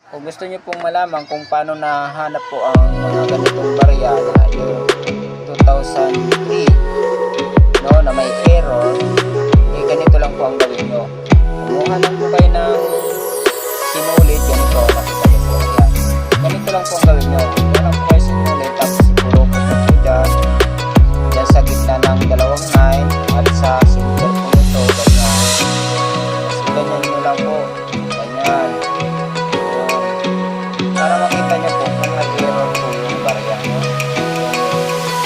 Kung gusto niyo pong malaman kung paano nahanap po ang mga ganitong barya na yung 2003 no, na may error, eh ganito lang po ang gawin nyo. Kumuha lang po kayo ng sinulit, ganito, nakita niyo po yan. Ganito lang po ang gawin nyo. Kumuha lang po kayo sinulit, tapos ipulupot nyo po dyan sa gitna ng dalawang 9 at sa center po nito, ganyan. Kasi ganyan nyo lang po, ganyan. Para makita nyo po kung nag-error po yung barya nyo,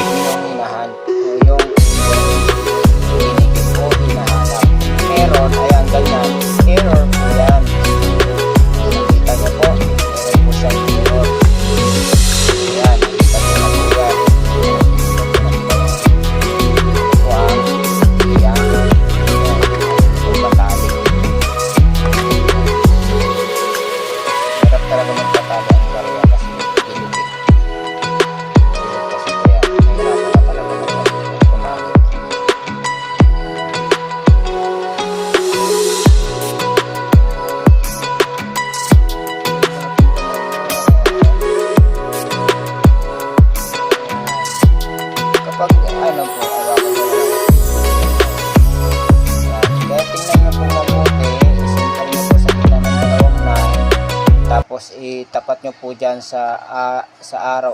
yung hinahan o yung hinigit po hinahanap. Meron, ayan, ganyan, error po yan. Nakita nyo po, meron po siyang error. Ayan, nakita nyo na po yan. Ito ang ayan, ito batali. Hirap talaga magpatali ang barya kasi diligit. Kasi kaya nahirapan na talaga magpamagit. Kapag ano po, awakan nyo na lang. Kaya tingnan nyo po mabuti, isintan nyo po sa gitna ng dalawang 9, tapos itapat nyo po dyan sa araw.